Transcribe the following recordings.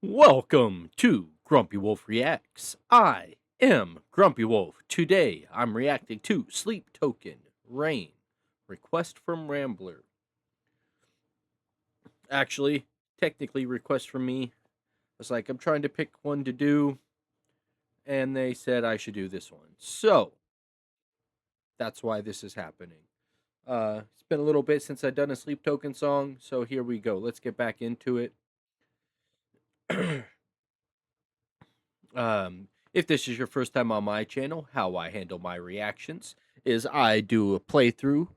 Welcome to Grumpy Wolf Reacts. I am Grumpy Wolf. Today I'm reacting to Sleep Token Rain. Request from Rambler. Actually, technically, request from me. It's like I'm trying to pick one to do, and they said I should do this one. So, that's why this is happening. It's been a little bit since I've done a Sleep Token song, so here we go. Let's get back into it. If this is your first time on my channel, how I handle my reactions is I do a playthrough,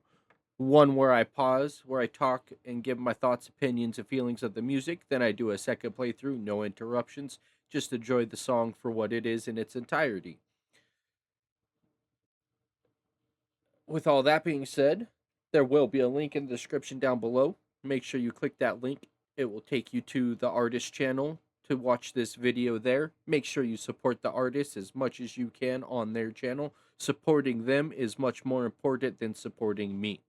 one where I pause, where I talk and give my thoughts, opinions, and feelings of the music. Then I do a second playthrough, no interruptions, just enjoy the song for what it is in its entirety. With all that being said, there will be a link in the description down below. Make sure you click that link. It will take you to the artist channel to watch this video there. Make sure you support the artist as much as you can on their channel. Supporting them is much more important than supporting me.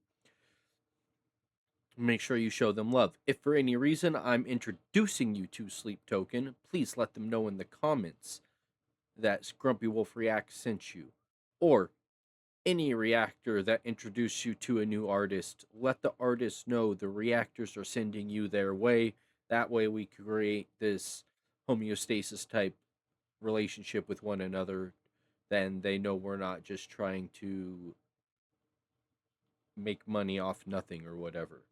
Make sure you show them love. If for any reason I'm introducing you to Sleep Token, please let them know in the comments that Grumpy Wolf Reacts sent you. Or any reactor that introduced you to a new artist, let the artist know the reactors are sending you their way. That way we create this homeostasis type relationship with one another. Then they know we're not just trying to make money off nothing or whatever.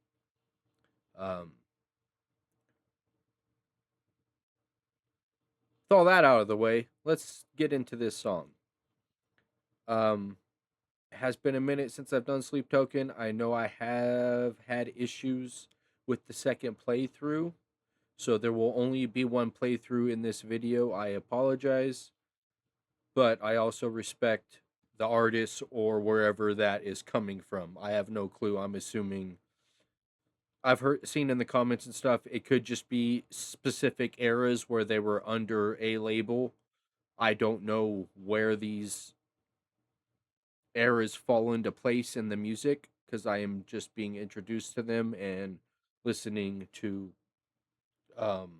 With all that out of the way, let's get into this song. Has been a minute since I've done Sleep Token. I know I have had issues with the second playthrough, so there will only be one playthrough in this video. I apologize, but I also respect the artist or wherever that is coming from. I have no clue. I'm assuming I've seen in the comments and stuff, it could just be specific eras where they were under a label. I don't know where these eras fall into place in the music because I am just being introduced to them and listening to um,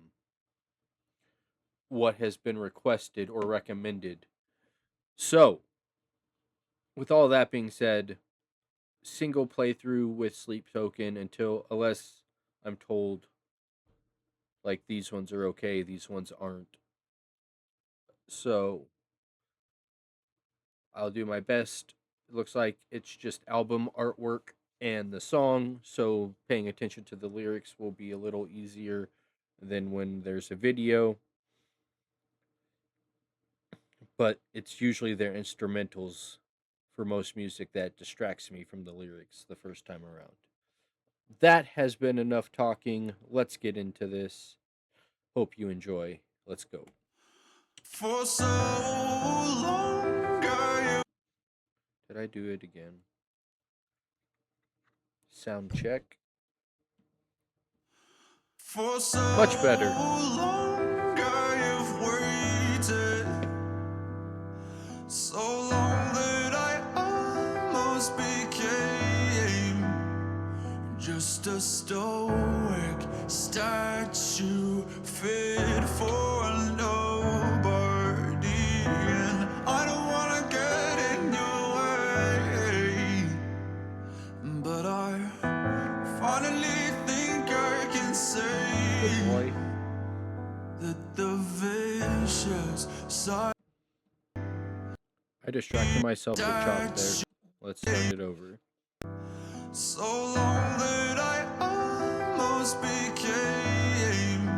what has been requested or recommended. So, with all that being said, single playthrough with Sleep Token unless I'm told like these ones are okay, these ones aren't. So, I'll do my best. It looks like it's just album artwork and the song, so paying attention to the lyrics will be a little easier than when there's a video. But it's usually their instrumentals for most music that distracts me from the lyrics the first time around. That has been enough talking. Let's get into this. Hope you enjoy. Let's go. For so long, did I do it again? Sound check. For so much better. Long you've waited, so long that I almost became just a stoic statue fit for nobody, and I don't wanna get in your way, but I finally think I can say that the vicious side. I distracted myself with chop there. Let's start it over. So long that I almost became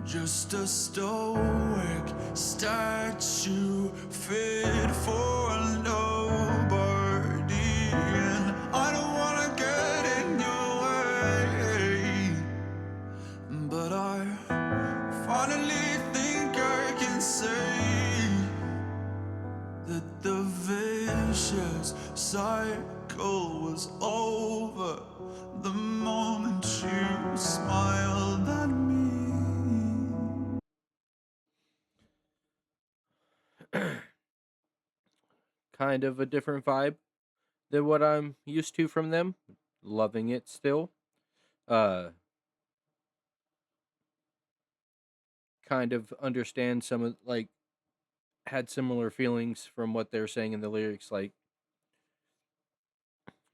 just a stoic statue fit for nobody, and I don't wanna get in your way, but I finally think I can say that the vicious cycle was over the moment you smiled at me. Kind of a different vibe than what I'm used to from them. Loving it still. Uh kind of understand some of, like, had similar feelings from what they're saying in the lyrics, like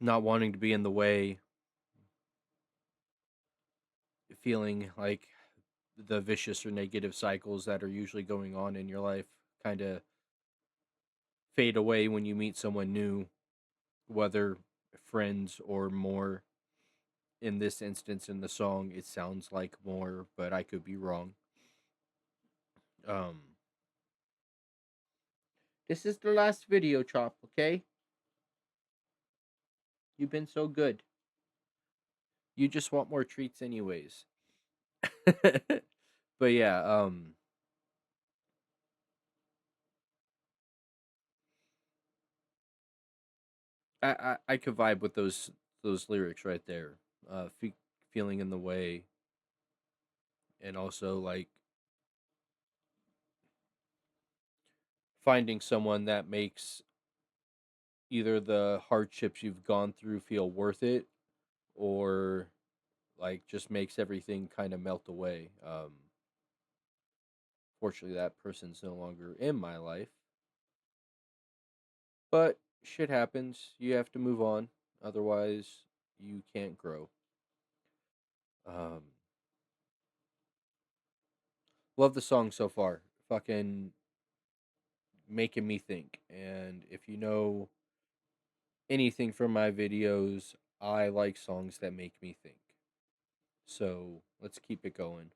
not wanting to be in the way, feeling like the vicious or negative cycles that are usually going on in your life kind of fade away when you meet someone new, whether friends or more. In this instance, in the song, it sounds like more, but I could be wrong. Um, this is the last video, Chop. Okay, you've been so good. You just want more treats, anyways. But yeah, I could vibe with those lyrics right there. Feeling in the way, and also like finding someone that makes either the hardships you've gone through feel worth it, or like just makes everything kind of melt away. Fortunately, that person's no longer in my life, but shit happens. You have to move on, otherwise you can't grow. Um, love the song so far. Fucking making me think. And if you know anything from my videos, I like songs that make me think. So let's keep it going.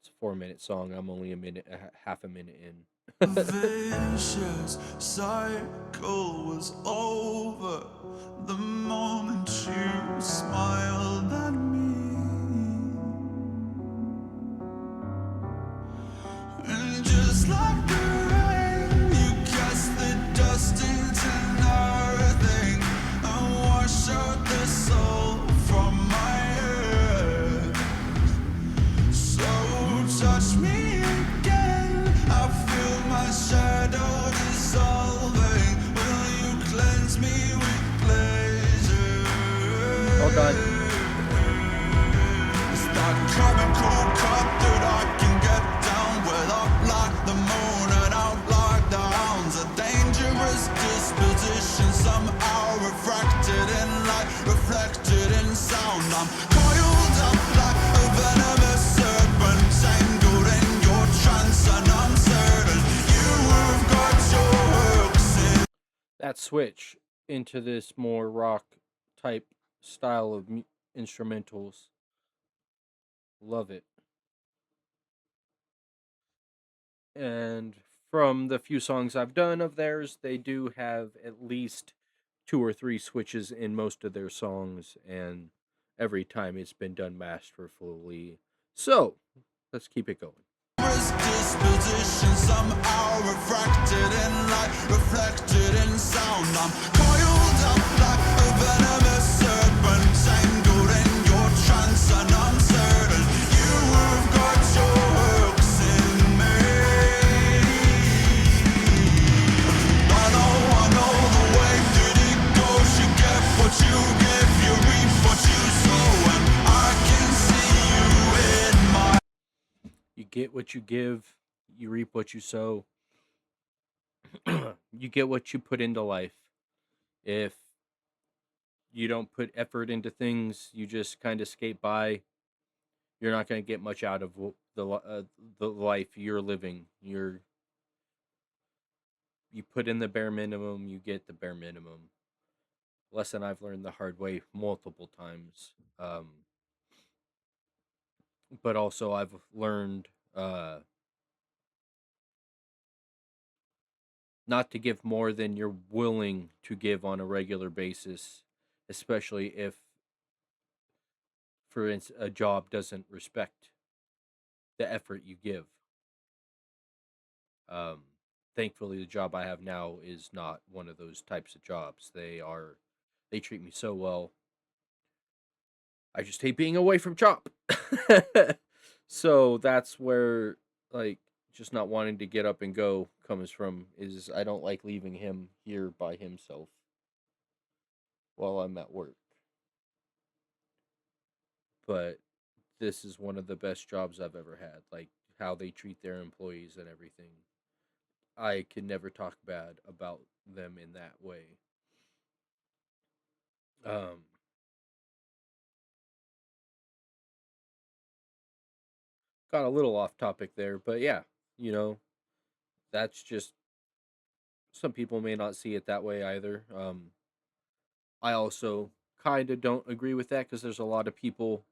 It's a 4 minute song. I'm only half a minute in. Vicious cycle was over the moment you smiled at me. And just like the rain, you cast the dust into nothing and wash out the soul from my head. So touch me again, I feel my shadow dissolving. Will you cleanse me with pleasure? All done. It's that chemical cut that I can get down with, up like the moon and out like the hounds. A dangerous disposition, somehow refracted in light, reflected in sound. I'm coiled up like a venomous serpent, tangled in your trance, and I'm certain you have got your hooks in. That switch into this more rock type style of instrumentals. Love it. And from the few songs I've done of theirs, they do have at least 2 or 3 switches in most of their songs, and every time it's been done masterfully. So let's keep it going. Disposition, somehow refracted in light, reflected in sound. I'm coiled up like a venomous serpent, tangled in your trance, and I'm certain you have got your hooks in me. I know the way that it goes. You get what you give, you reap what you sow, and I can see you in my. You get what you give, you reap what you sow. You get what you put into life. If you don't put effort into things, you just kind of skate by. You're not going to get much out of the life you're living. You put in the bare minimum, you get the bare minimum. Lesson I've learned the hard way multiple times. But also I've learned not to give more than you're willing to give on a regular basis, especially if, for instance, a job doesn't respect the effort you give. Um, Thankfully, the job I have now is not one of those types of jobs. They treat me so well. I just hate being away from Chop. So that's where, like, just not wanting to get up and go comes from, is I don't like leaving him here by himself while I'm at work. But this is one of the best jobs I've ever had. Like, how they treat their employees and everything. I can never talk bad about them in that way. Um, got a little off topic there, but yeah, you know, that's just some people may not see it that way either. I also kind of don't agree with that because there's a lot of people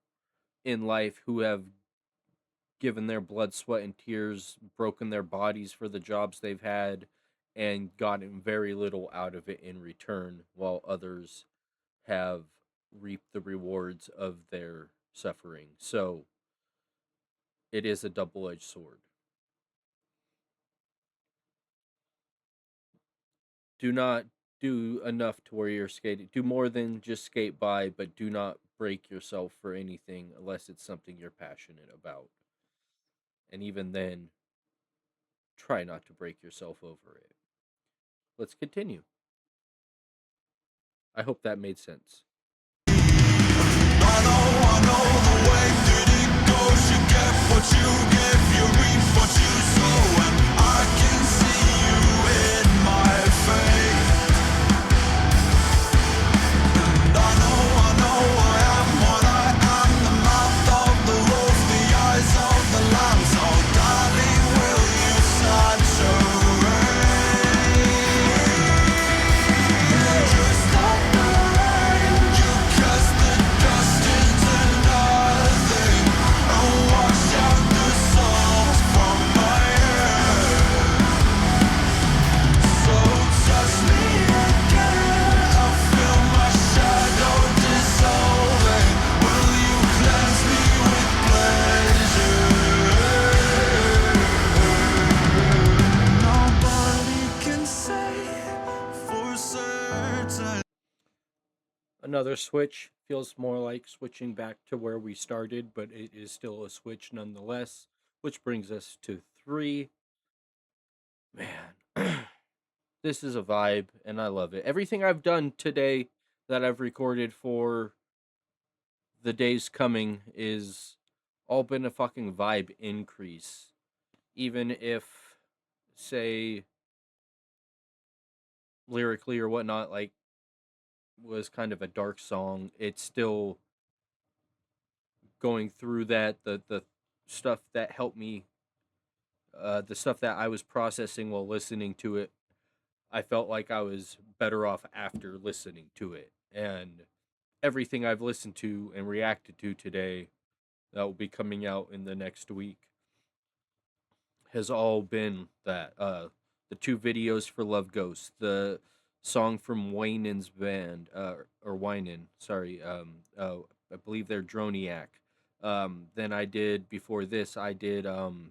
in life who have given their blood, sweat, and tears, broken their bodies for the jobs they've had, and gotten very little out of it in return, while others have reaped the rewards of their suffering. So it is a double edged sword. Do not do enough to where you're skating. Do more than just skate by, but do not break yourself for anything unless it's something you're passionate about. And even then, try not to break yourself over it. Let's continue. I hope that made sense. I know the way that it goes. You get what you give, you reap what you sow, and I can see you in my face. And I know I am what I am, the mouth of the wolf, the eyes of the lamb. So darling, will you saturate? Just stop the rain. You cast the dust into nothing and wash out the salt from my head. So touch me again. I feel my shadow dissolving. Will you cleanse me with pleasure? Nobody can say for certain. Another switch feels more like switching back to where we started, but it is still a switch nonetheless, which brings us to 3. Man, this is a vibe, and I love it. Everything I've done today that I've recorded for the days coming is all been a fucking vibe increase. Even if, say, lyrically or whatnot, like, was kind of a dark song, it's still going through that, the stuff that helped me, the stuff that I was processing while listening to it. I felt like I was better off after listening to it. And everything I've listened to and reacted to today that will be coming out in the next week has all been that. The 2 videos for Love Ghost, the song from Wynan's band, or Wynan, sorry, I believe they're Droniac. Then I did, before this, I did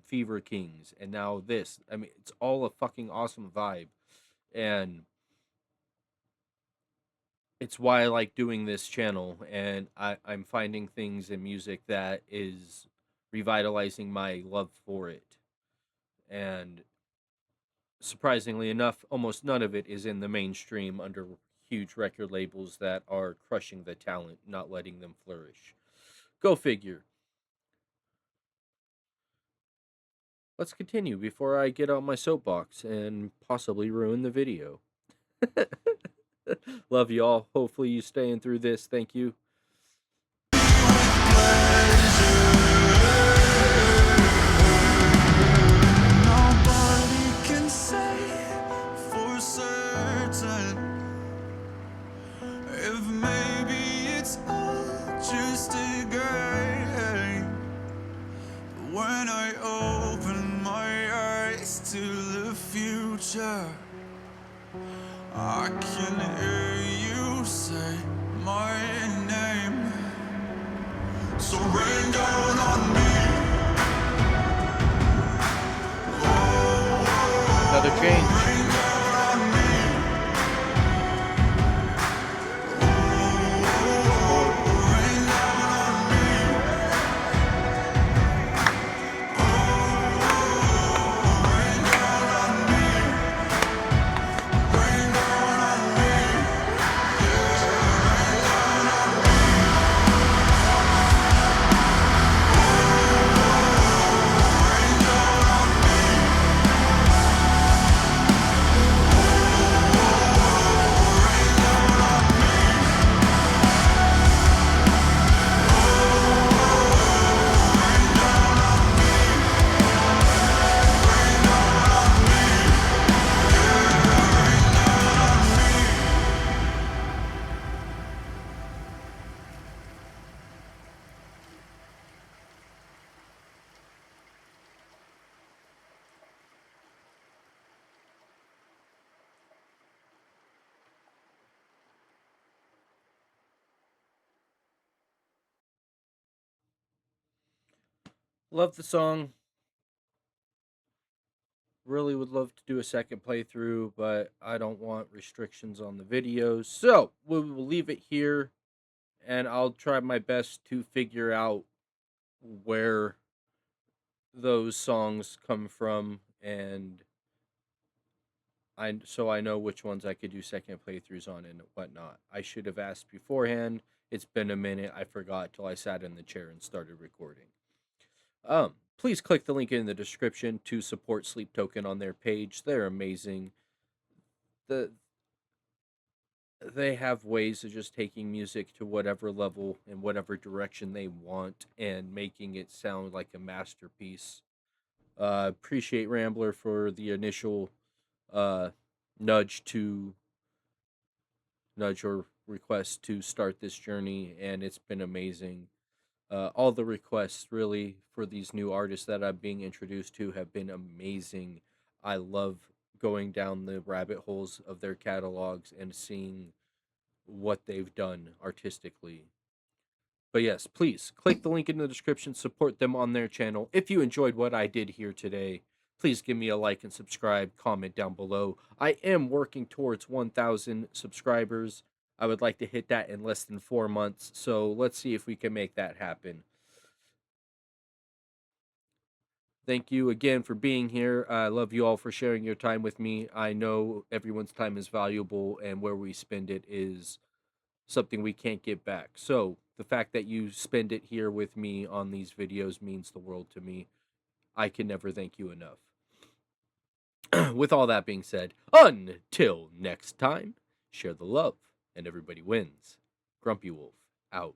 Fever Kings, and now this. I mean, it's all a fucking awesome vibe. And it's why I like doing this channel, and I'm finding things in music that is revitalizing my love for it. And surprisingly enough, almost none of it is in the mainstream under huge record labels that are crushing the talent, not letting them flourish. Go figure. Let's continue before I get on my soapbox and possibly ruin the video. Love you all. Hopefully you staying through this. Thank you. Nobody can say for certain if maybe it's all just a game. When I open my eyes to the future, I can hear you say my name. So rain down on me. Another change. Rain down on me. Rain down on me. Rain down on me. Rain down on me. Rain down Love the song. Really would love to do a second playthrough, but I don't want restrictions on the videos. So we will leave it here, and I'll try my best to figure out where those songs come from, and I know which ones I could do second playthroughs on and whatnot. I should have asked beforehand. It's been a minute. I forgot till I sat in the chair and started recording. Please click the link in the description to support Sleep Token on their page. They're amazing. They have ways of just taking music to whatever level and whatever direction they want and making it sound like a masterpiece. Appreciate Rambler for the initial uh, nudge or request to start this journey, and it's been amazing. All the requests really for these new artists that I'm being introduced to have been amazing. I love going down the rabbit holes of their catalogs and seeing what they've done artistically. But yes, please click the link in the description, support them on their channel. If you enjoyed what I did here today, please give me a like and subscribe, comment down below. I am working towards 1,000 subscribers. I would like to hit that in less than 4 months, so let's see if we can make that happen. Thank you again for being here. I love you all for sharing your time with me. I know everyone's time is valuable, and where we spend it is something we can't get back. So the fact that you spend it here with me on these videos means the world to me. I can never thank you enough. With all that being said, until next time, share the love and everybody wins. Grumpy Wolf out.